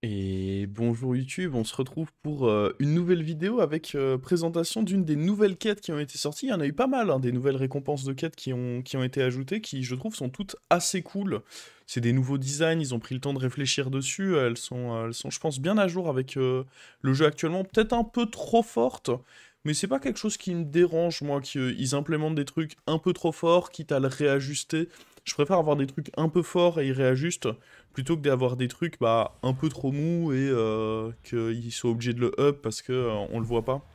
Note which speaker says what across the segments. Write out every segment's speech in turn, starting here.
Speaker 1: Et bonjour YouTube, on se retrouve pour une nouvelle vidéo avec présentation d'une des nouvelles quêtes qui ont été sorties. Il y en a eu pas mal, hein, des nouvelles récompenses de quêtes qui ont été ajoutées, qui je trouve sont toutes assez cool. C'est des nouveaux designs, ils ont pris le temps de réfléchir dessus, elles sont je pense bien à jour avec le jeu actuellement, peut-être un peu trop fortes, mais c'est pas quelque chose qui me dérange moi, qu'ils implémentent des trucs un peu trop forts, quitte à le réajuster. Je préfère avoir des trucs un peu forts et ils réajustent plutôt que d'avoir des trucs bah, un peu trop mous et qu'ils soient obligés de le up parce que on le voit pas.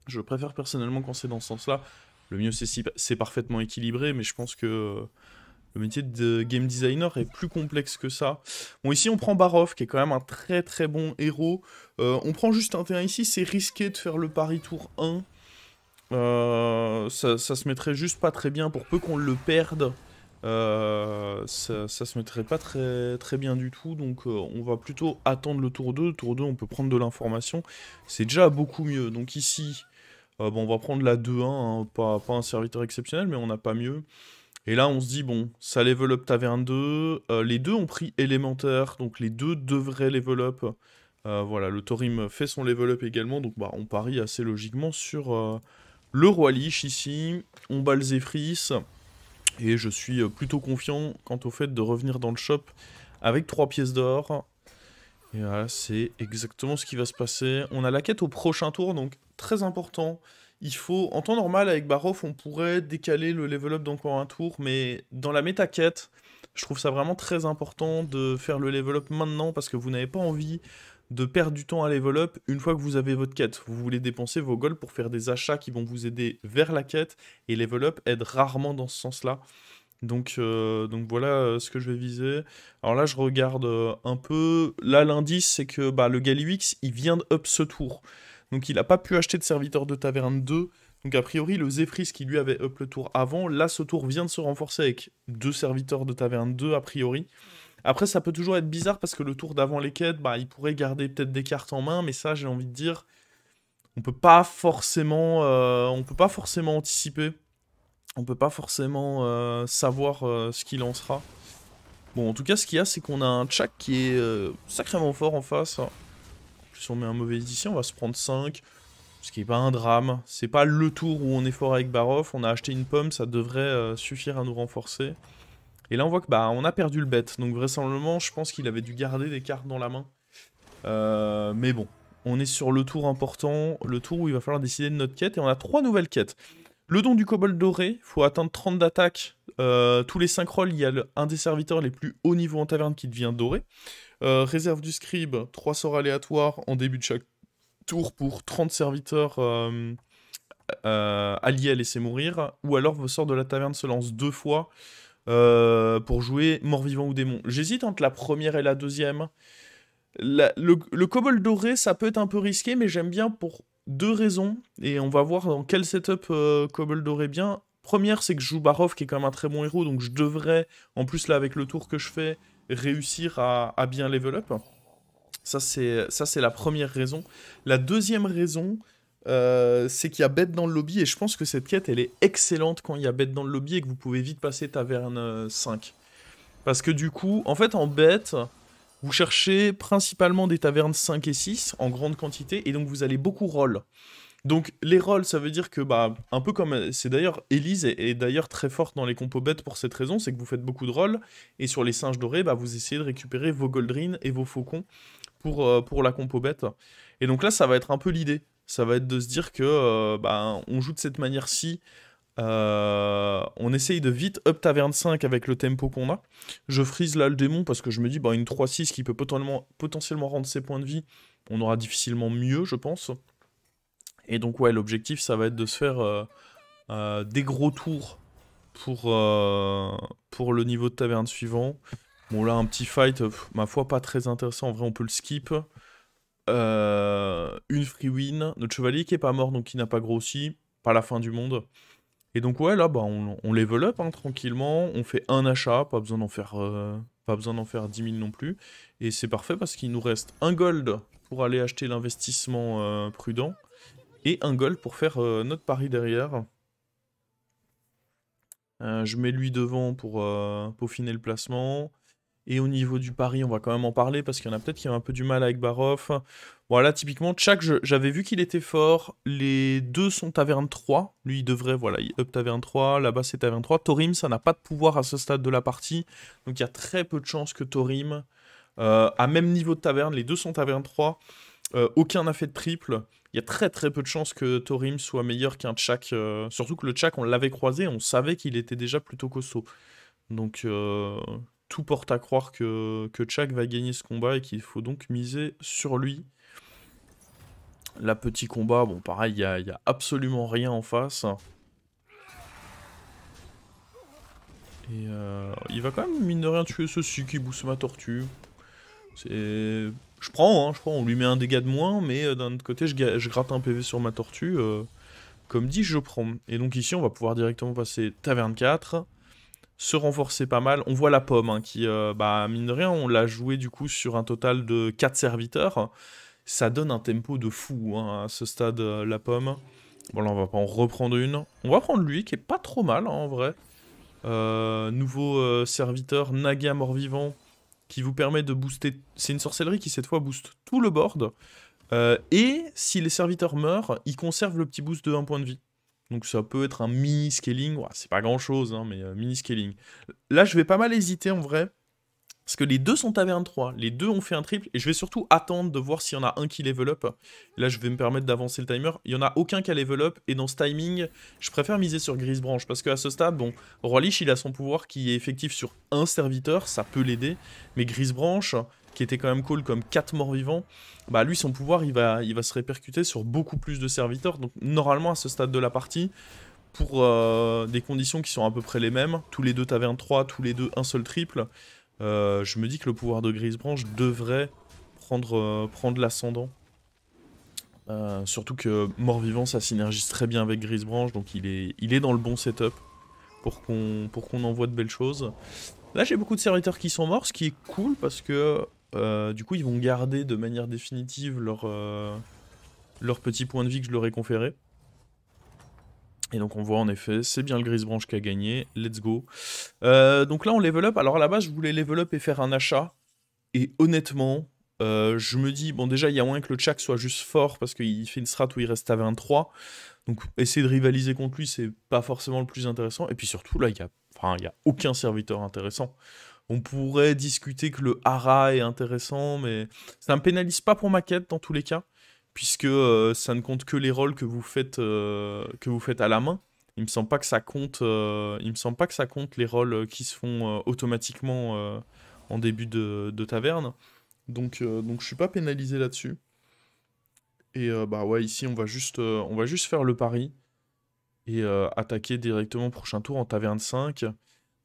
Speaker 1: Je préfère personnellement quand c'est dans ce sens-là. Le mieux c'est si c'est parfaitement équilibré, mais je pense que le métier de game designer est plus complexe que ça. Bon, ici on prend Barov, qui est quand même un très très bon héros. On prend juste un terrain ici, c'est risqué de faire le pari tour 1. Ça se mettrait juste pas très bien pour peu qu'on le perde. Ça se mettrait pas très, très bien du tout, donc on va plutôt attendre le tour 2. Tour 2, on peut prendre de l'information. C'est déjà beaucoup mieux. Donc ici, bon, on va prendre la 2-1, hein, pas un serviteur exceptionnel, mais on n'a pas mieux. Et là, on se dit, bon, ça level up taverne 2. Les deux ont pris élémentaire, donc les deux devraient level up. Voilà, le Thorim fait son level up également, donc bah, on parie assez logiquement sur le Roi Lich ici. On bat le Zephrys. Et je suis plutôt confiant quant au fait de revenir dans le shop avec 3 pièces d'or. Et voilà, c'est exactement ce qui va se passer. On a la quête au prochain tour, donc très important. Il faut, en temps normal, avec Barof, on pourrait décaler le level up d'encore un tour, mais dans la méta quête, je trouve ça vraiment très important de faire le level up maintenant parce que vous n'avez pas envie de perdre du temps à level up une fois que vous avez votre quête. Vous voulez dépenser vos golds pour faire des achats qui vont vous aider vers la quête, et level up aide rarement dans ce sens-là. Donc voilà ce que je vais viser. Alors là, je regarde un peu. Là, l'indice, c'est que bah, le Galiwix, il vient de up ce tour. Donc il n'a pas pu acheter de serviteur de taverne 2. Donc a priori, le Zephrys qui lui avait up le tour avant, là, ce tour vient de se renforcer avec deux serviteurs de taverne 2 a priori. Après, ça peut toujours être bizarre parce que le tour d'avant les quêtes, bah, il pourrait garder peut-être des cartes en main, mais ça, j'ai envie de dire, on peut pas forcément anticiper. On peut pas forcément savoir ce qu'il lancera. Bon, en tout cas, ce qu'il y a, c'est qu'on a un Chak qui est sacrément fort en face. En plus, on met un mauvais ici, on va se prendre 5. Ce qui est pas un drame. C'est pas le tour où on est fort avec Barof. On a acheté une pomme, ça devrait suffire à nous renforcer. Et là, on voit que bah on a perdu le bet. Donc vraisemblablement, je pense qu'il avait dû garder des cartes dans la main. Mais bon, on est sur le tour important, le tour où il va falloir décider de notre quête. Et on a 3 nouvelles quêtes. Le don du kobold doré, il faut atteindre 30 d'attaque. Tous les 5 rolls, il y a un des serviteurs les plus hauts niveaux en taverne qui devient doré. Réserve du scribe, 3 sorts aléatoires en début de chaque tour pour 30 serviteurs alliés à laisser mourir. Ou alors vos sorts de la taverne se lancent 2 fois pour jouer mort-vivant ou démon. J'hésite entre la première et la deuxième. Le kobold doré, ça peut être un peu risqué, mais j'aime bien pour deux raisons. Et on va voir dans quel setup kobold doré bien. Première, c'est que je joue Barov, qui est quand même un très bon héros, donc je devrais, en plus là avec le tour que je fais, réussir à bien level up. Ça, c'est la première raison. La deuxième raison, c'est qu'il y a bête dans le lobby, et je pense que cette quête, elle est excellente quand il y a bête dans le lobby et que vous pouvez vite passer taverne 5. Parce que du coup, en fait, en bête, vous cherchez principalement des tavernes 5 et 6 en grande quantité, et donc vous allez beaucoup roll. Donc les rolls, ça veut dire que, bah, un peu comme... C'est d'ailleurs, Elise est d'ailleurs très forte dans les compos bêtes pour cette raison, c'est que vous faites beaucoup de rolls, et sur les singes dorés, bah, vous essayez de récupérer vos goldrines et vos faucons pour la compo bête. Et donc là, ça va être un peu l'idée. Ça va être de se dire que, bah, on joue de cette manière-ci, on essaye de vite up taverne 5 avec le tempo qu'on a. Je freeze là le démon parce que je me dis, bah, une 3-6 qui peut potentiellement rendre ses points de vie, on aura difficilement mieux, je pense. Et donc, ouais, l'objectif, ça va être de se faire des gros tours pour le niveau de taverne suivant. Bon, là, un petit fight, ma foi, pas très intéressant. En vrai, on peut le skip. Une free win. Notre chevalier qui est pas mort, donc qui n'a pas grossi. Pas la fin du monde. Et donc ouais, là, bah, on level up hein, tranquillement, on fait un achat, pas besoin d'en faire 10 000 non plus. Et c'est parfait parce qu'il nous reste un gold pour aller acheter l'investissement prudent, et un gold pour faire notre pari derrière. Je mets lui devant pour peaufiner le placement. Et au niveau du pari, on va quand même en parler parce qu'il y en a peut-être qui ont un peu du mal avec Baroff. Voilà, typiquement, Tchak, j'avais vu qu'il était fort. Les deux sont taverne 3. Lui, il devrait, voilà, il up taverne 3. Là-bas, c'est taverne 3. Torim, ça n'a pas de pouvoir à ce stade de la partie. Donc, il y a très peu de chances que Torim, à même niveau de taverne, les deux sont taverne 3. Aucun n'a fait de triple. Il y a très très peu de chances que Torim soit meilleur qu'un Tchak. Surtout que le Tchak, on l'avait croisé, on savait qu'il était déjà plutôt costaud. Donc, tout porte à croire que Tchak va gagner ce combat et qu'il faut donc miser sur lui. Là, petit combat, bon, pareil, il y a absolument rien en face. Et il va quand même, mine de rien, tuer ceci qui booste ma tortue. C'est... Je prends, on lui met un dégât de moins, mais d'un autre côté, je gratte un PV sur ma tortue. Comme dit, je prends. Et donc ici, on va pouvoir directement passer taverne 4. Se renforcer pas mal. On voit la pomme, hein, qui, bah, mine de rien, on l'a joué du coup sur un total de 4 serviteurs. Ça donne un tempo de fou, hein, à ce stade, la pomme. Bon, là, on va pas en reprendre une. On va prendre lui, qui est pas trop mal, hein, en vrai. Nouveau serviteur, Naga mort-vivant, qui vous permet de booster... C'est une sorcellerie qui, cette fois, booste tout le board. Et si les serviteurs meurent, ils conservent le petit boost de 1 point de vie. Donc ça peut être un mini scaling, ouais, c'est pas grand chose, hein, mais mini scaling. Là je vais pas mal hésiter en vrai, parce que les deux sont taverne 3, les deux ont fait un triple, et je vais surtout attendre de voir s'il y en a un qui level up. Là je vais me permettre d'avancer le timer, il y en a aucun qui a level up, et dans ce timing, je préfère miser sur Grisebranche, parce qu'à ce stade, bon, Roi Lich il a son pouvoir qui est effectif sur un serviteur, ça peut l'aider, mais Grisebranche, qui était quand même cool comme 4 morts vivants, bah lui son pouvoir il va se répercuter sur beaucoup plus de serviteurs, donc normalement à ce stade de la partie, pour des conditions qui sont à peu près les mêmes, tous les deux taverne 3, tous les deux un seul triple, je me dis que le pouvoir de Grisebranche devrait prendre l'ascendant. Surtout que mort-vivant ça synergise très bien avec Grisebranche, donc il est dans le bon setup pour qu'on envoie de belles choses. Là j'ai beaucoup de serviteurs qui sont morts, ce qui est cool parce que du coup ils vont garder de manière définitive leur petit point de vie que je leur ai conféré. Et donc on voit en effet, c'est bien le Grisebranche qui a gagné, let's go. Donc là on level up, alors à la base je voulais level up et faire un achat. Et honnêtement, je me dis, bon déjà il y a moyen que le Tchak soit juste fort parce qu'il fait une strat où il reste à 23. Donc essayer de rivaliser contre lui c'est pas forcément le plus intéressant. Et puis surtout là il y a aucun serviteur intéressant. On pourrait discuter que le Hara est intéressant, mais ça me pénalise pas pour ma quête dans tous les cas, puisque ça ne compte que les rôles que vous faites à la main. Il me semble pas que ça compte, il me semble pas que ça compte les rôles qui se font automatiquement en début de taverne. Donc je suis pas pénalisé là-dessus. Et bah ouais, ici on va juste faire le pari et attaquer directement prochain tour en taverne 5.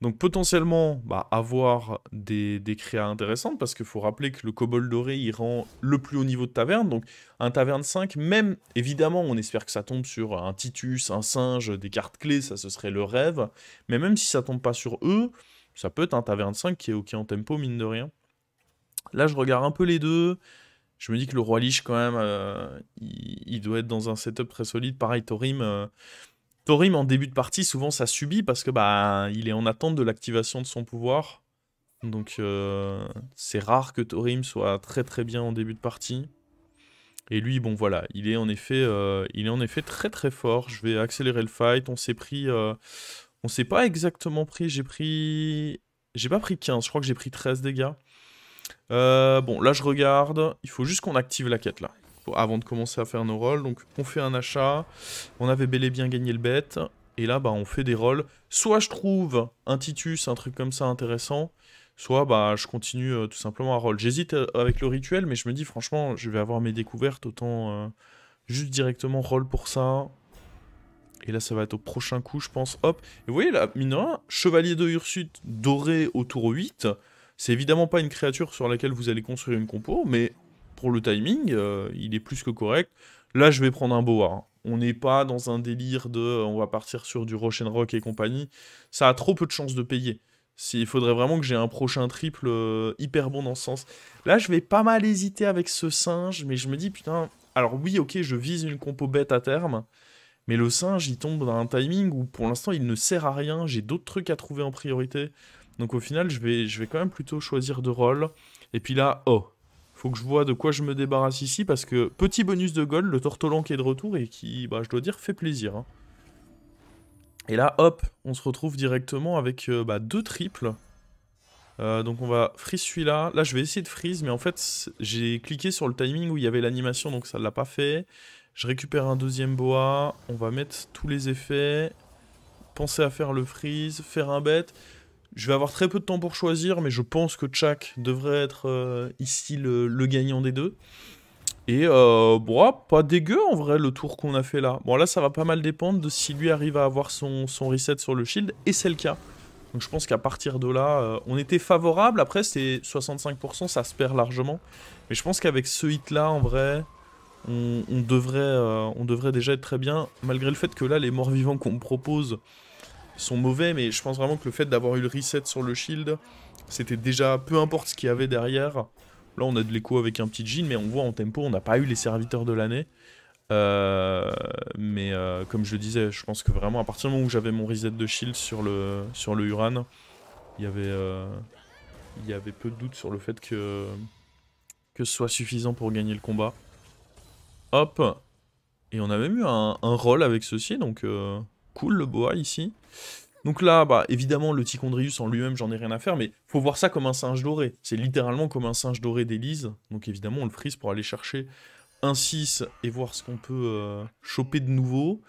Speaker 1: Donc potentiellement, bah, avoir des créas intéressantes, parce qu'il faut rappeler que le kobold doré, il rend le plus haut niveau de taverne, donc un taverne 5, même, évidemment, on espère que ça tombe sur un Titus, un singe, des cartes clés, ça ce serait le rêve, mais même si ça tombe pas sur eux, ça peut être un taverne 5 qui est ok en tempo, mine de rien. Là, je regarde un peu les deux, je me dis que le Roi Lich, quand même, il doit être dans un setup très solide, pareil, Thorim, en début de partie, souvent ça subit parce que bah il est en attente de l'activation de son pouvoir. Donc c'est rare que Thorim soit très très bien en début de partie. Et lui, bon voilà, il est en effet très très fort. Je vais accélérer le fight. On s'est pas exactement pris. J'ai pas pris 15, je crois que j'ai pris 13 dégâts. Bon, là je regarde. Il faut juste qu'on active la quête là, avant de commencer à faire nos rolls. Donc on fait un achat. On avait bel et bien gagné le bet. Et là, bah, on fait des rolls. Soit je trouve un Titus, un truc comme ça intéressant. Soit bah, je continue tout simplement à roll. J'hésite avec le rituel, mais je me dis franchement, je vais avoir mes découvertes. Autant juste directement roll pour ça. Et là, ça va être au prochain coup, je pense. Hop. Et vous voyez là, mine de rien, Chevalier de Hirsute doré au tour 8. C'est évidemment pas une créature sur laquelle vous allez construire une compo, mais pour le timing, il est plus que correct. Là, je vais prendre un boa, hein. On n'est pas dans un délire de on va partir sur du Rock et compagnie. Ça a trop peu de chances de payer. Il faudrait vraiment que j'ai un prochain triple hyper bon dans ce sens. Là, je vais pas mal hésiter avec ce singe, mais je me dis, putain... Alors oui, ok, je vise une compo bête à terme, mais le singe, il tombe dans un timing où pour l'instant, il ne sert à rien. J'ai d'autres trucs à trouver en priorité. Donc au final, je vais quand même plutôt choisir de roll. Et puis là, oh, faut que je vois de quoi je me débarrasse ici, parce que petit bonus de gold, le Tortolan qui est de retour et qui, bah, je dois dire, fait plaisir, hein. Et là, hop, on se retrouve directement avec bah, 2 triples. Donc on va freeze celui-là. Là, je vais essayer de freeze, mais en fait, j'ai cliqué sur le timing où il y avait l'animation, donc ça ne l'a pas fait. Je récupère un deuxième boa. On va mettre tous les effets. Penser à faire le freeze, faire un bet. Je vais avoir très peu de temps pour choisir, mais je pense que Chak devrait être ici le gagnant des deux. Et bon, pas dégueu en vrai le tour qu'on a fait là. Bon là ça va pas mal dépendre de si lui arrive à avoir son reset sur le shield, et c'est le cas. Donc je pense qu'à partir de là, on était favorable. Après c'est 65%, ça se perd largement. Mais je pense qu'avec ce hit là en vrai, on devrait déjà être très bien. Malgré le fait que là les morts vivants qu'on me propose sont mauvais, mais je pense vraiment que le fait d'avoir eu le reset sur le shield, c'était déjà, peu importe ce qu'il y avait derrière. Là, on a de l'écho avec un petit Jhin, mais on voit en tempo, on n'a pas eu les serviteurs de l'année. Mais comme je le disais, je pense que vraiment, à partir du moment où j'avais mon reset de shield sur le Uran, il y avait peu de doute sur le fait que ce soit suffisant pour gagner le combat. Hop. Et on a même eu un roll avec ceci, donc cool le boa ici. Donc là, bah, évidemment, le Tichondrius en lui-même, j'en ai rien à faire, mais faut voir ça comme un singe doré. C'est littéralement comme un singe doré d'Élise. Donc évidemment, on le freeze pour aller chercher un 6 et voir ce qu'on peut choper de nouveau.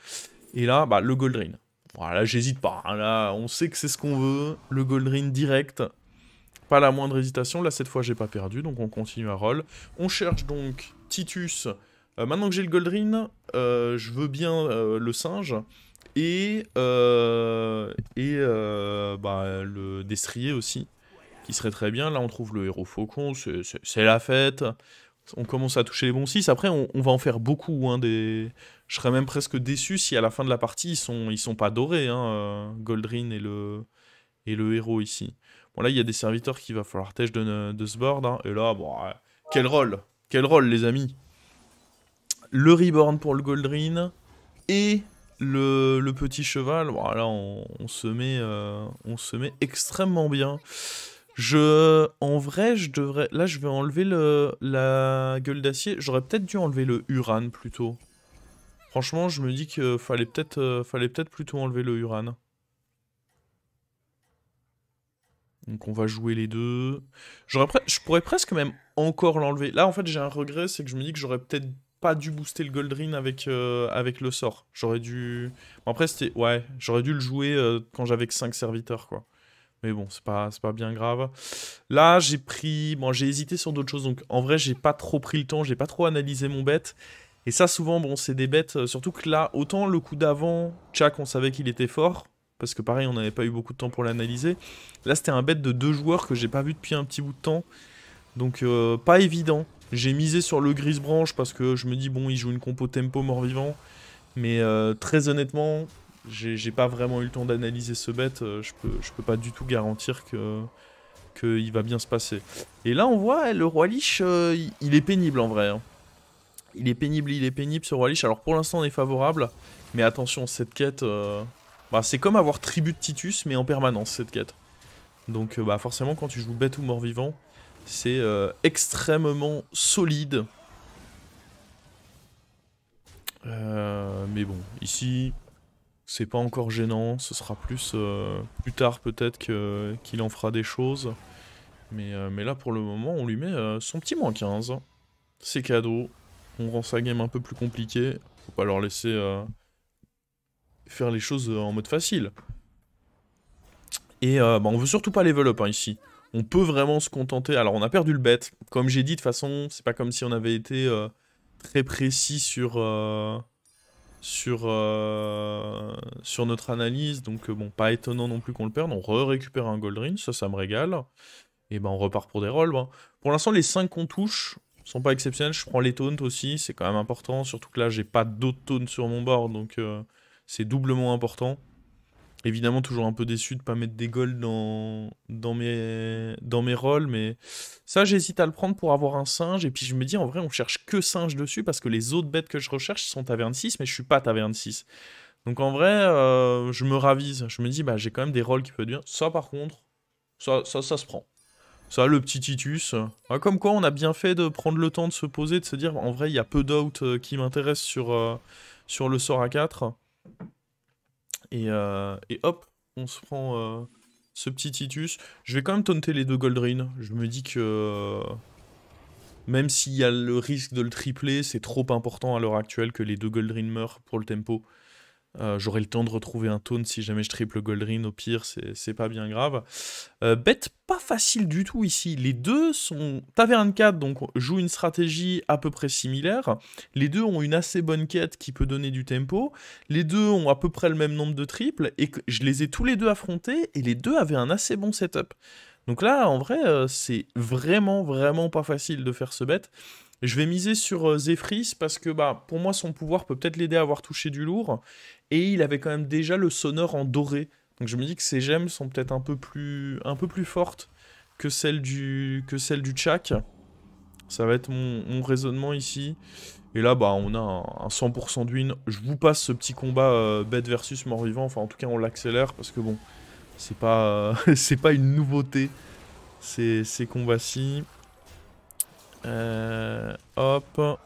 Speaker 1: Et là, bah, le Goldrin. Voilà, j'hésite pas. Hein. Là, on sait que c'est ce qu'on veut. Le Goldrin direct. Pas la moindre hésitation. Là, cette fois, j'ai pas perdu, donc on continue à roll. On cherche donc Titus. Maintenant que j'ai le Goldrin, je veux bien le singe. Et bah, le destrier aussi, qui serait très bien. Là, on trouve le héros faucon, c'est la fête. On commence à toucher les bons 6. Après, on va en faire beaucoup. Hein, je serais même presque déçu si à la fin de la partie, ils sont pas dorés, hein, Goldrin et le héros ici. Bon, là, il y a des serviteurs qu'il va falloir tèche de ce board. Hein, et là, bon, quel rôle! Quel rôle, les amis! Le reborn pour le Goldrin. Et le petit cheval, voilà, on se met extrêmement bien. En vrai, je devrais... Là, je vais enlever la gueule d'acier. J'aurais peut-être dû enlever le Uran, plutôt. Franchement, je me dis que fallait peut-être plutôt enlever le Uran. Donc on va jouer les deux. Je pourrais presque même encore l'enlever. Là, en fait, j'ai un regret, c'est que je me dis que j'aurais peut-être pas dû booster le Goldrin avec le sort. J'aurais dû... Bon, après, c'était... Ouais, j'aurais dû le jouer quand j'avais que 5 serviteurs, quoi. Mais bon, c'est pas bien grave. Là, j'ai pris... Bon, j'ai hésité sur d'autres choses. Donc, en vrai, j'ai pas trop pris le temps. J'ai pas trop analysé mon bet. Et ça, souvent, bon, c'est des bêtes... surtout que là, autant le coup d'avant, Chak, on savait qu'il était fort. Parce que pareil, on n'avait pas eu beaucoup de temps pour l'analyser. Là, c'était un bet de 2 joueurs que j'ai pas vu depuis un petit bout de temps. Donc, pas évident. J'ai misé sur le Grisebranche parce que je me dis, bon, il joue une compo tempo mort-vivant. Mais très honnêtement, j'ai pas vraiment eu le temps d'analyser ce bet. Je peux pas du tout garantir qu'il va bien se passer. Et là, on voit, le Roi Lich, il est pénible en vrai. Hein. Il est pénible ce Roi Lich. Alors pour l'instant, on est favorable. Mais attention, cette quête... Bah, c'est comme avoir Tribu de Titus, mais en permanence, cette quête. Donc bah, forcément, quand tu joues bête ou mort-vivant, c'est extrêmement solide. Mais bon, ici, c'est pas encore gênant. Ce sera plus tard peut-être qu'il en fera des choses. Mais là, pour le moment, on lui met son petit moins 15. C'est cadeau. On rend sa game un peu plus compliquée. Faut pas leur laisser faire les choses en mode facile. Et bah, on veut surtout pas level up hein, ici. On peut vraiment se contenter... Alors, on a perdu le bet. Comme j'ai dit, de toute façon, c'est pas comme si on avait été très précis sur notre analyse. Donc, bon, pas étonnant non plus qu'on le perde. On récupère un Goldrin, ça me régale. Et ben, on repart pour des rolls. Ben. Pour l'instant, les 5 qu'on touche sont pas exceptionnels. Je prends les taunts aussi, c'est quand même important. Surtout que là, j'ai pas d'autres taunts sur mon board, donc c'est doublement important. Évidemment, toujours un peu déçu de pas mettre des golds dans mes rolls, mais ça, j'hésite à le prendre pour avoir un singe. Et puis je me dis, en vrai, on cherche que singe dessus, parce que les autres bêtes que je recherche sont taverne 6, mais je suis pas taverne 6. Donc en vrai, je me ravise. Je me dis, bah j'ai quand même des rolls qui peuvent être bien. Ça, par contre, Ça se prend. Ça, le petit Titus. Comme quoi, on a bien fait de prendre le temps de se poser, de se dire, en vrai, il y a peu d'out qui m'intéressent sur le sort à 4. Et hop, on se prend ce petit Titus. Je vais quand même taunter les deux Goldrin. Je me dis que même s'il y a le risque de le tripler, c'est trop important à l'heure actuelle que les deux Goldrin meurent pour le tempo. J'aurai le temps de retrouver un taunt si jamais je triple Goldrin, au pire, c'est pas bien grave. Bête pas facile du tout ici. Les deux sont Taverne 4, donc joue une stratégie à peu près similaire. Les deux ont une assez bonne quête qui peut donner du tempo. Les deux ont à peu près le même nombre de triples, et je les ai tous les deux affrontés, et les deux avaient un assez bon setup. Donc là, en vrai, c'est vraiment, vraiment pas facile de faire ce bête. Je vais miser sur Zephrys parce que bah, pour moi, son pouvoir peut peut-être l'aider à avoir touché du lourd. Et il avait quand même déjà le sonore en doré. Donc je me dis que ses gemmes sont peut-être un peu plus fortes que celles du Tchak. Ça va être mon raisonnement ici. Et là, bah, on a un 100% de win. Je vous passe ce petit combat bête versus mort-vivant. Enfin, en tout cas, on l'accélère parce que bon, c'est pas, c'est pas une nouveauté, ces combats-ci. Hop.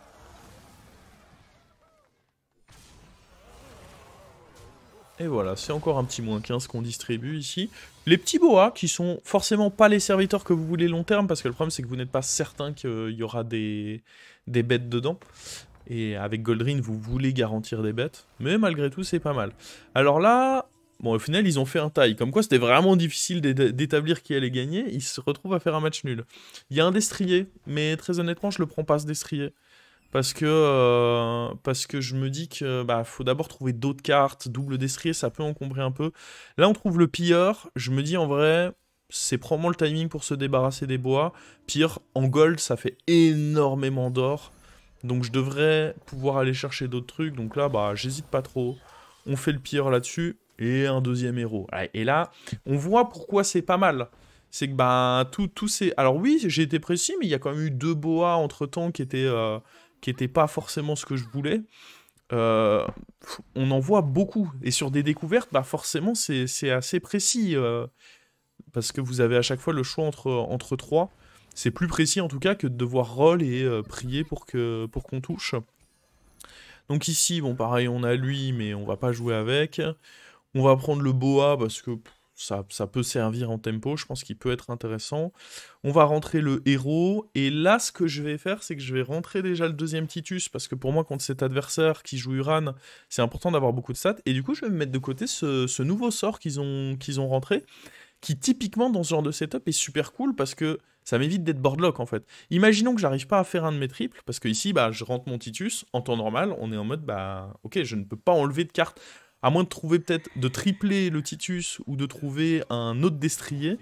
Speaker 1: Et voilà, c'est encore un petit moins 15 qu'on distribue ici. Les petits boas, qui sont forcément pas les serviteurs que vous voulez long terme, parce que le problème c'est que vous n'êtes pas certain qu'il y aura des bêtes dedans. Et avec Goldrin, vous voulez garantir des bêtes. Mais malgré tout, c'est pas mal. Alors là, bon, au final, ils ont fait un taille. Comme quoi, c'était vraiment difficile d'établir qui allait gagner. Ils se retrouvent à faire un match nul. Il y a un destrier, mais très honnêtement, je le prends pas ce destrier. Parce que je me dis que bah, faut d'abord trouver d'autres cartes. Double destrier, ça peut encombrer un peu. Là, on trouve le pilleur. Je me dis en vrai, c'est probablement le timing pour se débarrasser des bois. Pire, en gold, ça fait énormément d'or. Donc je devrais pouvoir aller chercher d'autres trucs. Donc là, bah, j'hésite pas trop. On fait le pilleur là-dessus. Et un deuxième héros. Et là, on voit pourquoi c'est pas mal. C'est que bah, tout c'est... Alors oui, j'ai été précis, mais il y a quand même eu 2 boas entre-temps qui étaient pas forcément ce que je voulais. On en voit beaucoup. Et sur des découvertes, bah forcément, c'est assez précis. Parce que vous avez à chaque fois le choix entre 3. C'est plus précis en tout cas que de devoir roll et prier pour qu'on touche. Donc ici, bon pareil, on a lui, mais on va pas jouer avec. On va prendre le boa parce que ça peut servir en tempo, je pense qu'il peut être intéressant. On va rentrer le héros, et là, ce que je vais faire, c'est que je vais rentrer déjà le deuxième Titus, parce que pour moi, contre cet adversaire qui joue Uran, c'est important d'avoir beaucoup de stats, et du coup, je vais me mettre de côté ce nouveau sort qu'ils ont rentré, qui typiquement, dans ce genre de setup, est super cool, parce que ça m'évite d'être boardlock, en fait. Imaginons que j'arrive pas à faire un de mes triples, parce que ici, bah, je rentre mon Titus, en temps normal, on est en mode, bah, ok, je ne peux pas enlever de carte. À moins de trouver peut-être, de tripler le Titus ou de trouver un autre destrier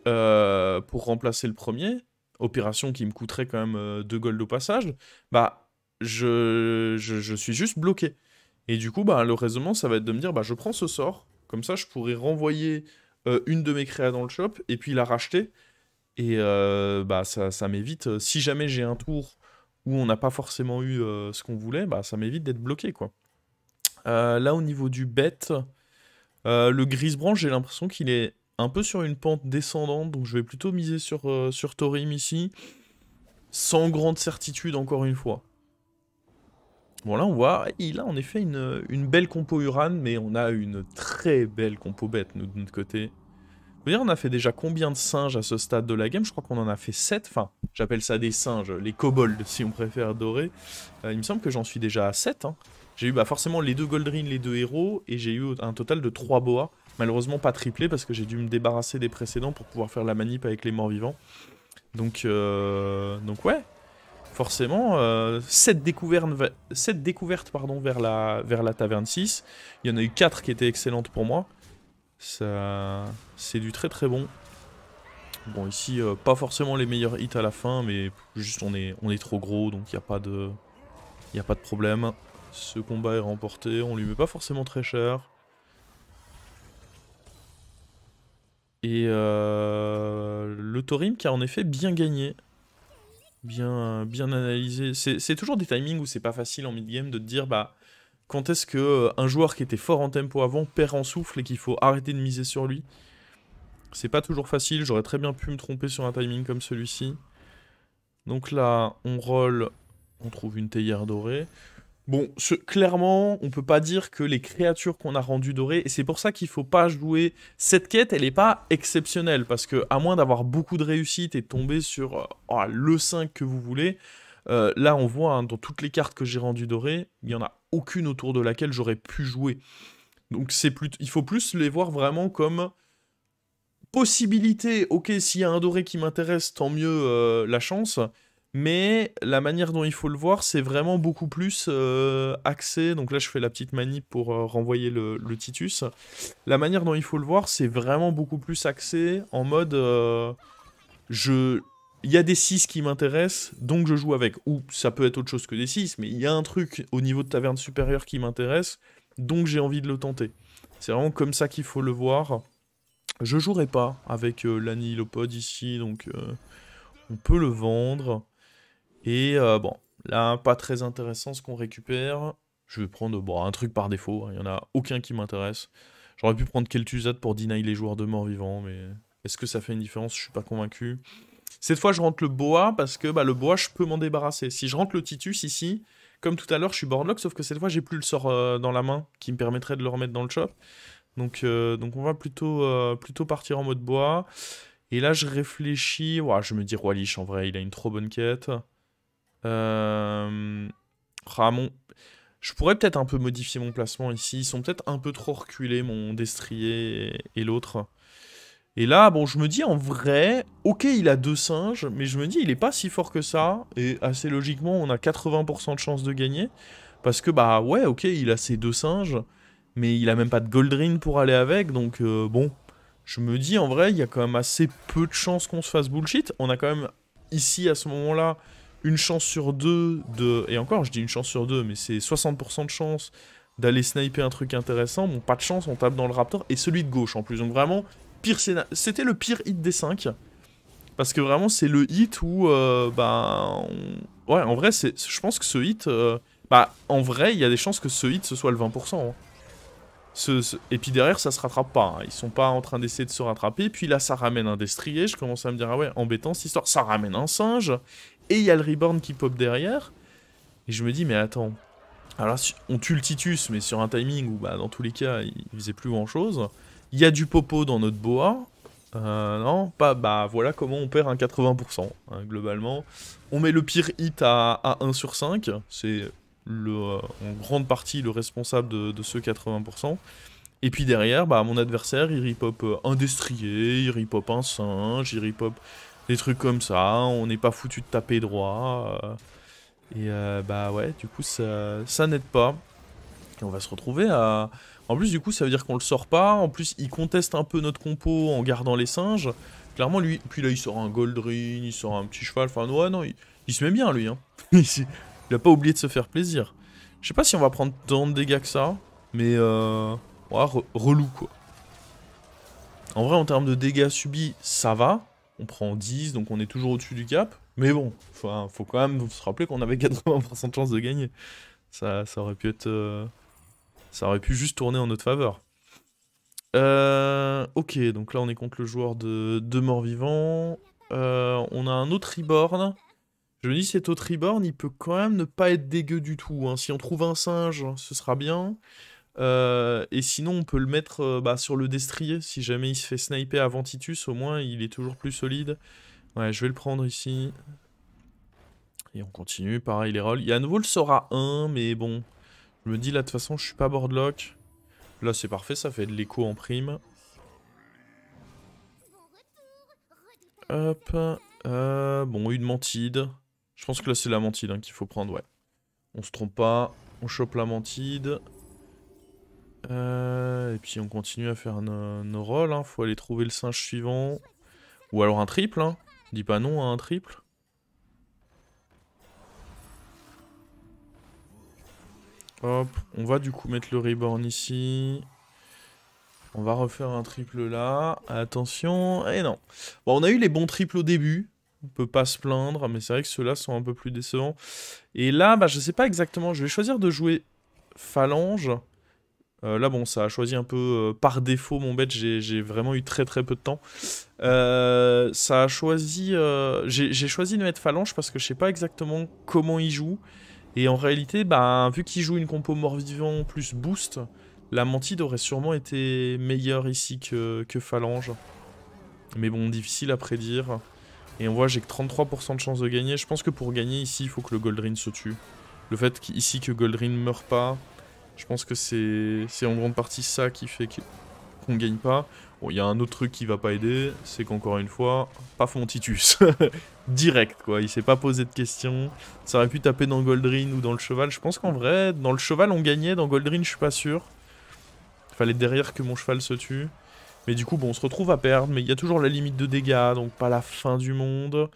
Speaker 1: pour remplacer le premier, opération qui me coûterait quand même 2 gold au passage, bah je suis juste bloqué. Et du coup, bah, le raisonnement, ça va être de me dire, bah je prends ce sort, comme ça je pourrais renvoyer une de mes créas dans le shop et puis la racheter. Et bah ça m'évite, si jamais j'ai un tour où on n'a pas forcément eu ce qu'on voulait, bah ça m'évite d'être bloqué quoi. Là, au niveau du bet, le Grisebranche, j'ai l'impression qu'il est un peu sur une pente descendante, donc je vais plutôt miser sur Thorim ici, sans grande certitude encore une fois. Bon, là, on voit, il a en effet une belle compo Uran, mais on a une très belle compo bête, nous, de notre côté. Vous dire, on a fait déjà combien de singes à ce stade de la game? Je crois qu'on en a fait 7, enfin, j'appelle ça des singes, les kobolds, si on préfère dorés. Il me semble que j'en suis déjà à 7, hein. J'ai eu bah, forcément les 2 Goldrin, les 2 héros, et j'ai eu un total de 3 boas. Malheureusement pas triplé, parce que j'ai dû me débarrasser des précédents pour pouvoir faire la manip avec les morts vivants. Donc ouais, forcément, 7 découvertes pardon, vers la taverne 6. Il y en a eu 4 qui étaient excellentes pour moi. Ça, c'est du très très bon. Bon, ici, pas forcément les meilleurs hits à la fin, mais juste on est trop gros, donc il n'y a pas de problème. Ce combat est remporté, on lui met pas forcément très cher. Et le Thorim qui a en effet bien gagné. Bien analysé. C'est toujours des timings où c'est pas facile en mid-game de te dire bah quand est-ce que un joueur qui était fort en tempo avant perd en souffle et qu'il faut arrêter de miser sur lui. C'est pas toujours facile, j'aurais très bien pu me tromper sur un timing comme celui-ci. Donc là, on roll, on trouve une théière dorée. Bon, clairement, on peut pas dire que les créatures qu'on a rendues dorées, et c'est pour ça qu'il faut pas jouer... Cette quête, elle est pas exceptionnelle, parce que à moins d'avoir beaucoup de réussite et de tomber sur le 5 que vous voulez, là on voit, hein, dans toutes les cartes que j'ai rendues dorées, il y en a aucune autour de laquelle j'aurais pu jouer. Donc il faut plus les voir vraiment comme... Possibilité, ok, s'il y a un doré qui m'intéresse, tant mieux, la chance. Mais la manière dont il faut le voir, c'est vraiment beaucoup plus axé. Donc là, je fais la petite manip pour renvoyer le Titus. La manière dont il faut le voir, c'est vraiment beaucoup plus axé en mode... Il y a des 6 qui m'intéressent, donc je joue avec. Ou ça peut être autre chose que des 6, mais il y a un truc au niveau de taverne supérieure qui m'intéresse, donc j'ai envie de le tenter. C'est vraiment comme ça qu'il faut le voir. Je jouerai pas avec l'annihilopode ici, donc on peut le vendre. Et bon, là, pas très intéressant ce qu'on récupère. Je vais prendre un truc par défaut, hein, il n'y en a aucun qui m'intéresse. J'aurais pu prendre Kel'Thuzad pour deny les joueurs de mort-vivant, mais est-ce que ça fait une différence? Je suis pas convaincu. Cette fois, je rentre le boa, parce que le boa, je peux m'en débarrasser. Si je rentre le Titus ici, comme tout à l'heure, je suis boardlock, sauf que cette fois, j'ai plus le sort dans la main, qui me permettrait de le remettre dans le shop. Donc on va plutôt partir en mode bois. Et là, je réfléchis. Ouah, je me dis Roi Lich, en vrai, il a une trop bonne quête. Ramon. Je pourrais peut-être un peu modifier mon placement ici. Ils sont peut-être un peu trop reculés, mon destrier et l'autre. Et là, bon, je me dis en vrai, ok, il a 2 singes, mais je me dis, il est pas si fort que ça. Et assez logiquement, on a 80% de chance de gagner. Parce que, ouais, ok, il a ses 2 singes. Mais il a même pas de Goldrin pour aller avec, donc bon. Je me dis, en vrai, il y a quand même assez peu de chances qu'on se fasse bullshit. On a quand même, ici, à ce moment-là, une chance sur 2 de... Et encore, je dis une chance sur 2, mais c'est 60% de chance d'aller sniper un truc intéressant. Bon, pas de chance, on tape dans le Raptor. Et celui de gauche, en plus. Donc vraiment, pire scénario. C'était le pire hit des 5. Parce que vraiment, c'est le hit où, ouais, en vrai, je pense que ce hit... en vrai, il y a des chances que ce hit, ce soit le 20%. Hein. Et puis derrière, ça se rattrape pas. Hein. Ils sont pas en train d'essayer de se rattraper. Puis là, ça ramène un destrier. Je commence à me dire, ah ouais, embêtant cette histoire. Ça ramène un singe. Et il y a le reborn qui pop derrière. Et je me dis, mais attends. Alors là, on tue le Titus, mais sur un timing où, dans tous les cas, il faisait plus grand chose. Il y a du popo dans notre boa. Non, pas. Voilà comment on perd un 80%, hein, globalement. On met le pire hit à 1 sur 5. C'est en grande partie le responsable de ce 80%. Et puis derrière, mon adversaire, il repop un destrier, il repop un singe, il repop des trucs comme ça. On n'est pas foutu de taper droit. Ouais, du coup, ça n'aide pas. Et on va se retrouver à... En plus, du coup, ça veut dire qu'on le sort pas. En plus, il conteste un peu notre compo en gardant les singes. Clairement, lui... Puis là, il sort un Goldrin, il sort un petit cheval. Enfin, ouais, non, il se met bien, lui. Hein. Il a pas oublié de se faire plaisir. Je sais pas si on va prendre tant de dégâts que ça. Mais, ouais, relou, quoi. En vrai, en termes de dégâts subis, ça va. On prend 10, donc on est toujours au-dessus du cap. Mais bon, faut quand même se rappeler qu'on avait 80% de chance de gagner. Ça aurait pu être... Ça aurait pu juste tourner en notre faveur. Ok, donc là on est contre le joueur de mort-vivant. On a un autre reborn. Je me dis cet autre reborn, il peut quand même ne pas être dégueu du tout. Hein. Si on trouve un singe, ce sera bien. Et sinon on peut le mettre sur le destrier. Si jamais il se fait sniper avant Titus, au moins il est toujours plus solide. Ouais, je vais le prendre ici. Et on continue, pareil les rolls. Il y a à nouveau le sort à 1, mais bon... Je me dis là de toute façon je suis pas boardlock. Là c'est parfait, ça fait de l'écho en prime. Hop. Bon, une mantide. Je pense que là c'est la mantide hein, qu'il faut prendre, ouais. On se trompe pas. On chope la mantide. Et puis on continue à faire nos rolls. Hein. Faut aller trouver le singe suivant. Ou alors un triple. Hein. Dis pas non à un triple. Hop, on va du coup mettre le reborn ici. On va refaire un triple là. Attention, et non. Bon, on a eu les bons triples au début. On peut pas se plaindre, mais c'est vrai que ceux-là sont un peu plus décevants. Et là, je sais pas exactement. Je vais choisir de jouer phalange. Là, bon, ça a choisi un peu par défaut mon bet. J'ai vraiment eu très très peu de temps. Ça a choisi... j'ai choisi de mettre phalange parce que je sais pas exactement comment il joue. Et en réalité, bah, vu qu'il joue une compo mort-vivant plus boost, la mantide aurait sûrement été meilleure ici que phalange. Mais bon, difficile à prédire. Et on voit, j'ai que 33% de chance de gagner. Je pense que pour gagner ici, il faut que le Goldrin se tue. Le fait qu'ici que Goldrin meure pas, je pense que c'est en grande partie ça qui fait qu'on gagne pas. Bon, il y a un autre truc qui va pas aider, c'est qu'encore une fois, paf mon Titus. Direct quoi, il s'est pas posé de questions. Ça aurait pu taper dans Goldrin ou dans le cheval. Je pense qu'en vrai, dans le cheval on gagnait, dans Goldrin je suis pas sûr. Fallait derrière que mon cheval se tue. Mais du coup, bon, on se retrouve à perdre, mais il y a toujours la limite de dégâts, donc pas la fin du monde.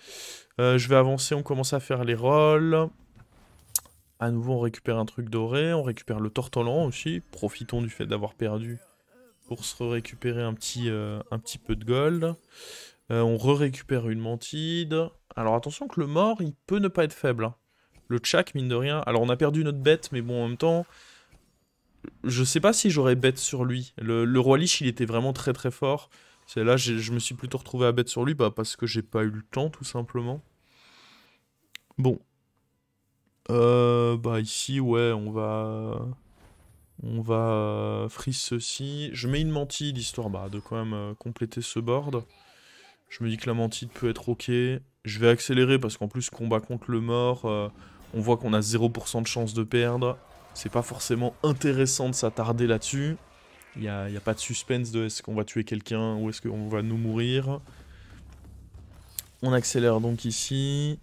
Speaker 1: Je vais avancer, on commence à faire les rolls. À nouveau, on récupère un truc doré, on récupère le tortolan aussi. Profitons du fait d'avoir perdu pour se récupérer un petit peu de gold. On récupère une mantide. Alors attention que le mort, il peut ne pas être faible. Hein. Le tchak, mine de rien. Alors on a perdu notre bête, mais bon, en même temps... Je sais pas si j'aurais bet sur lui. Le roi Lich, il était vraiment très très fort. C'est là, je me suis plutôt retrouvé à bet sur lui, bah, parce que j'ai pas eu le temps, tout simplement. Bon. Bah ici, ouais, on va... On va freeze ceci. Je mets une mantide, histoire bah, de quand même compléter ce board. Je me dis que la mantide peut être ok. Je vais accélérer, parce qu'en plus, combat contre le mort, on voit qu'on a 0% de chance de perdre. C'est pas forcément intéressant de s'attarder là-dessus. Il n'y a pas de suspense de est-ce qu'on va tuer quelqu'un ou est-ce qu'on va nous mourir. On accélère donc ici.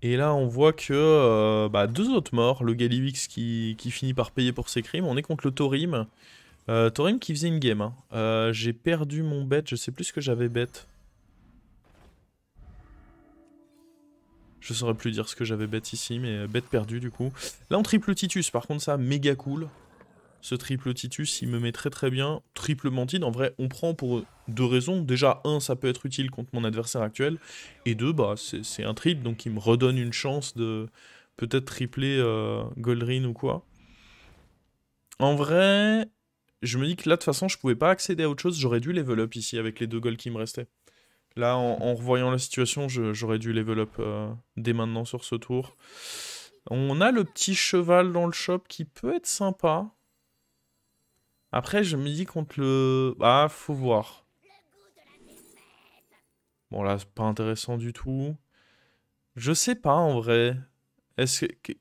Speaker 1: Et là, on voit que bah, deux autres morts. Le Galivix qui finit par payer pour ses crimes. On est contre le Thorim. Thorim qui faisait une game. Hein. J'ai perdu mon bet. Je sais plus ce que j'avais bet. Je saurais plus dire ce que j'avais bet ici, mais bet perdu du coup. Là, on triple Titus. Par contre, ça, méga cool. Ce triple Titus, il me met très très bien. Triple mantide, en vrai, on prend pour deux raisons. Déjà, un, ça peut être utile contre mon adversaire actuel. Et deux, bah, c'est un triple, donc il me redonne une chance de peut-être tripler Goldrin ou quoi. En vrai, je me dis que là, de toute façon, je pouvais pas accéder à autre chose. J'aurais dû level up ici avec les deux golds qui me restaient. Là, en revoyant la situation, j'aurais dû level up dès maintenant sur ce tour. On a le petit cheval dans le shop qui peut être sympa. Après, je me dis contre le... Ah, faut voir. Bon, là, c'est pas intéressant du tout. Je sais pas, en vrai. Est-ce que...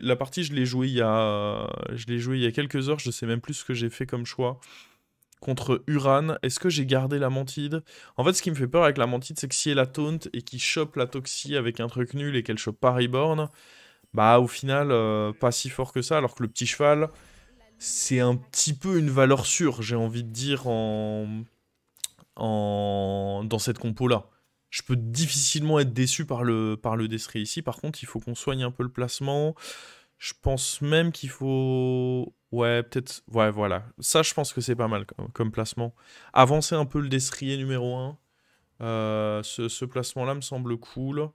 Speaker 1: la partie, je l'ai jouée il y a... Je l'ai jouée il y a quelques heures, je sais même plus ce que j'ai fait comme choix. Contre Uran, est-ce que j'ai gardé la mantide? En fait, ce qui me fait peur avec la mantide, c'est que si elle a taunt et qu'il chope la Toxie avec un truc nul et qu'elle chope pas Reborn, bah, au final, pas si fort que ça, alors que le petit cheval... C'est un petit peu une valeur sûre, j'ai envie de dire, dans cette compo-là. Je peux difficilement être déçu par le Destry ici. Par contre, il faut qu'on soigne un peu le placement. Je pense même qu'il faut... Ouais, peut-être... Ouais, voilà. Ça, je pense que c'est pas mal comme placement. Avancer un peu le Destrier numéro 1. Ce placement-là me semble cool.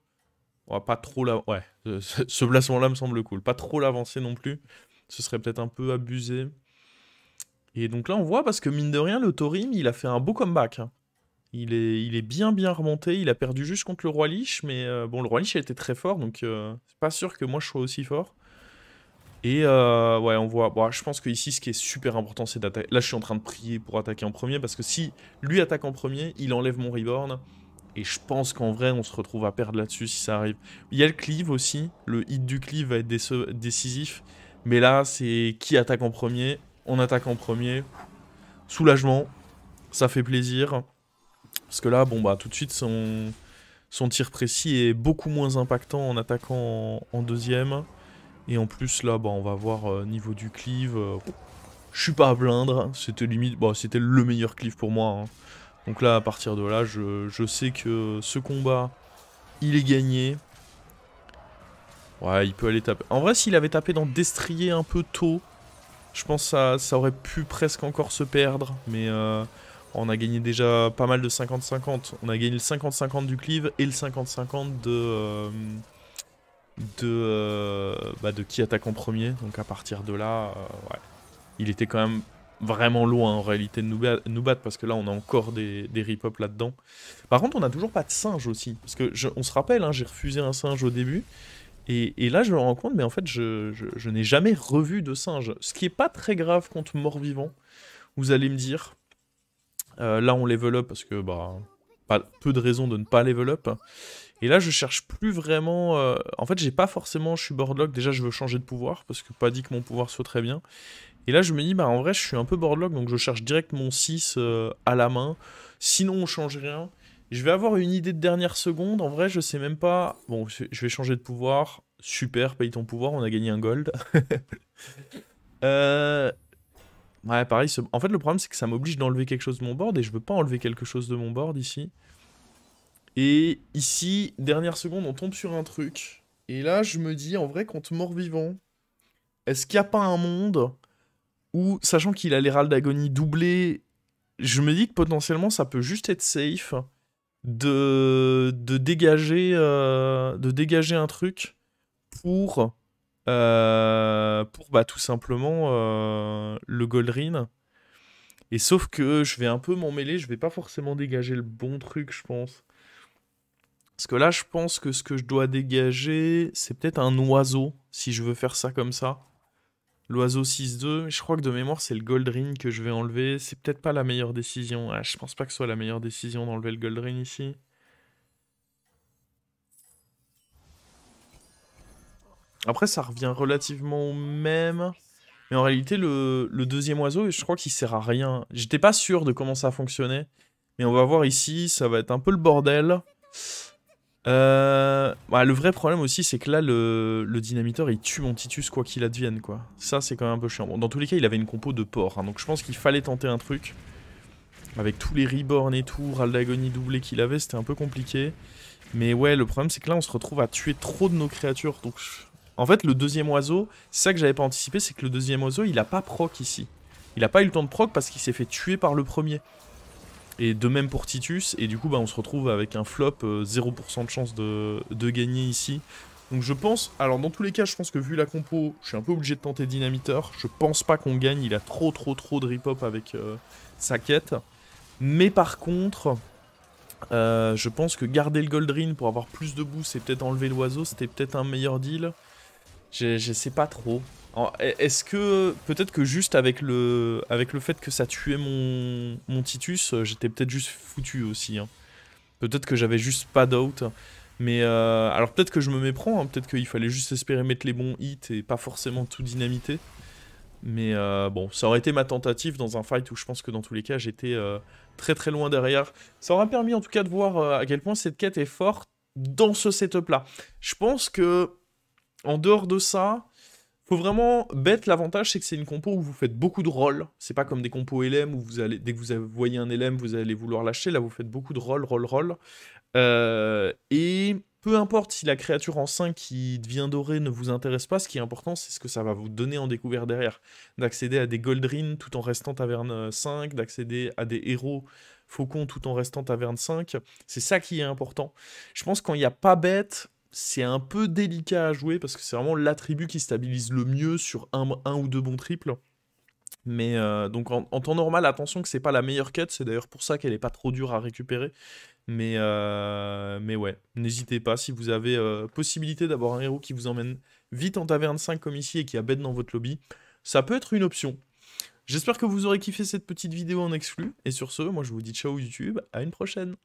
Speaker 1: Ouais, pas trop la... Ouais, ce placement-là me semble cool. Pas trop l'avancer non plus. Ce serait peut-être un peu abusé. Et donc là, on voit, parce que mine de rien, le Thorim, il a fait un beau comeback. Hein. Il est bien remonté. Il a perdu juste contre le Roi Lich, mais bon, le Roi Lich a été très fort, donc c'est pas sûr que moi je sois aussi fort. Et ouais, on voit... Bon, je pense qu'ici, ce qui est super important, c'est d'attaquer. Là, je suis en train de prier pour attaquer en premier, parce que si lui attaque en premier, il enlève mon Reborn. Et je pense qu'en vrai, on se retrouve à perdre là-dessus si ça arrive. Il y a le cleave aussi. Le hit du cleave va être décisif. Mais là, c'est qui attaque en premier. On attaque en premier. Soulagement. Ça fait plaisir. Parce que là, bon, bah, tout de suite, son tir précis est beaucoup moins impactant en attaquant en deuxième. Et en plus, là, bah, on va voir niveau du cleave. Je suis pas à plaindre. C'était limite... Bon, c'était le meilleur cleave pour moi. Hein. Donc là, à partir de là, je sais que ce combat, il est gagné. Ouais, il peut aller taper. En vrai, s'il avait tapé dans Destrier un peu tôt, je pense que ça aurait pu presque encore se perdre. Mais on a gagné déjà pas mal de 50-50. On a gagné le 50-50 du cleave et le 50-50 de qui attaque en premier. Donc à partir de là, ouais. il était quand même vraiment loin en réalité de nous battre, parce que là on a encore des rip-up là-dedans. Par contre on a toujours pas de singe aussi, parce que on se rappelle, hein, j'ai refusé un singe au début, et là je me rends compte, mais en fait je n'ai jamais revu de singe, ce qui est pas très grave contre mort-vivant, vous allez me dire. Là on level up parce que bah, pas, peu de raisons de ne pas level up. Et là je cherche plus vraiment... En fait j'ai pas forcément, je suis boardlock, déjà je veux changer de pouvoir, parce que pas dit que mon pouvoir soit très bien. Et là je me dis, bah en vrai je suis un peu boardlock, donc je cherche direct mon 6 à la main. Sinon on change rien. Je vais avoir une idée de dernière seconde, en vrai je sais même pas... Bon, je vais changer de pouvoir. Super, paye ton pouvoir, on a gagné un gold. euh... Ouais, pareil, en fait le problème c'est que ça m'oblige d'enlever quelque chose de mon board, et je veux pas enlever quelque chose de mon board ici. Et ici, dernière seconde, on tombe sur un truc. Et là, je me dis, en vrai, contre mort-vivant, est-ce qu'il n'y a pas un monde où, sachant qu'il a l'héralde d'agonie doublé, je me dis que potentiellement, ça peut juste être safe de dégager un truc pour bah, tout simplement le Goldrin. Et sauf que je vais un peu m'en mêler, je vais pas forcément dégager le bon truc, je pense. Parce que là, je pense que ce que je dois dégager, c'est peut-être un oiseau, si je veux faire ça comme ça. L'oiseau 6-2, je crois que de mémoire, c'est le Goldrin que je vais enlever. C'est peut-être pas la meilleure décision. Ah, je pense pas que ce soit la meilleure décision d'enlever le Goldrin ici. Après, ça revient relativement au même. Mais en réalité, le deuxième oiseau, je crois qu'il sert à rien. J'étais pas sûr de comment ça fonctionnait. Mais on va voir ici, ça va être un peu le bordel. Bah, le vrai problème aussi, c'est que là, le dynamiteur, il tue mon Titus quoi qu'il advienne, quoi. Ça, c'est quand même un peu chiant. Bon, dans tous les cas, il avait une compo de porc, hein, donc je pense qu'il fallait tenter un truc. Avec tous les reborn et tout, Râle d'agonie doublé qu'il avait, c'était un peu compliqué. Mais ouais, le problème, c'est que là, on se retrouve à tuer trop de nos créatures. Donc, en fait, le deuxième oiseau, c'est ça que j'avais pas anticipé, c'est que le deuxième oiseau, il a pas proc ici. Il a pas eu le temps de proc parce qu'il s'est fait tuer par le premier. Et de même pour Titus, et du coup bah, on se retrouve avec un flop, 0% de chance de gagner ici. Donc je pense, alors dans tous les cas je pense que vu la compo, je suis un peu obligé de tenter Dynamiteur. Je pense pas qu'on gagne, il a trop de rip-hop avec sa quête. Mais par contre, je pense que garder le Goldrin pour avoir plus de boost et peut-être enlever l'oiseau, c'était peut-être un meilleur deal. Je sais pas trop. Est-ce que, peut-être que juste avec le fait que ça tuait mon Titus, j'étais peut-être juste foutu aussi, hein. Peut-être que j'avais juste pas d'out. Mais alors peut-être que je me méprends, hein, peut-être qu'il fallait juste espérer mettre les bons hits et pas forcément tout dynamiter. Mais bon, ça aurait été ma tentative dans un fight où je pense que dans tous les cas j'étais très loin derrière. Ça aura permis en tout cas de voir à quel point cette quête est forte dans ce setup là. Je pense que en dehors de ça, faut vraiment bête, l'avantage c'est que c'est une compo où vous faites beaucoup de rolls. C'est pas comme des compos LM où vous allez, dès que vous voyez un LM, vous allez vouloir lâcher. Là, vous faites beaucoup de rolls. Et peu importe si la créature en 5 qui devient dorée ne vous intéresse pas, ce qui est important, c'est ce que ça va vous donner en découvert derrière. D'accéder à des Goldrin tout en restant taverne 5, d'accéder à des héros faucons tout en restant taverne 5. C'est ça qui est important. Je pense que quand il n'y a pas bête, c'est un peu délicat à jouer parce que c'est vraiment l'attribut qui stabilise le mieux sur un ou deux bons triples. Mais donc en temps normal, attention que c'est pas la meilleure quête, c'est d'ailleurs pour ça qu'elle est pas trop dure à récupérer. Mais ouais, n'hésitez pas si vous avez possibilité d'avoir un héros qui vous emmène vite en taverne 5 comme ici et qui a bête dans votre lobby, ça peut être une option. J'espère que vous aurez kiffé cette petite vidéo en exclu, et sur ce, moi je vous dis ciao YouTube, à une prochaine.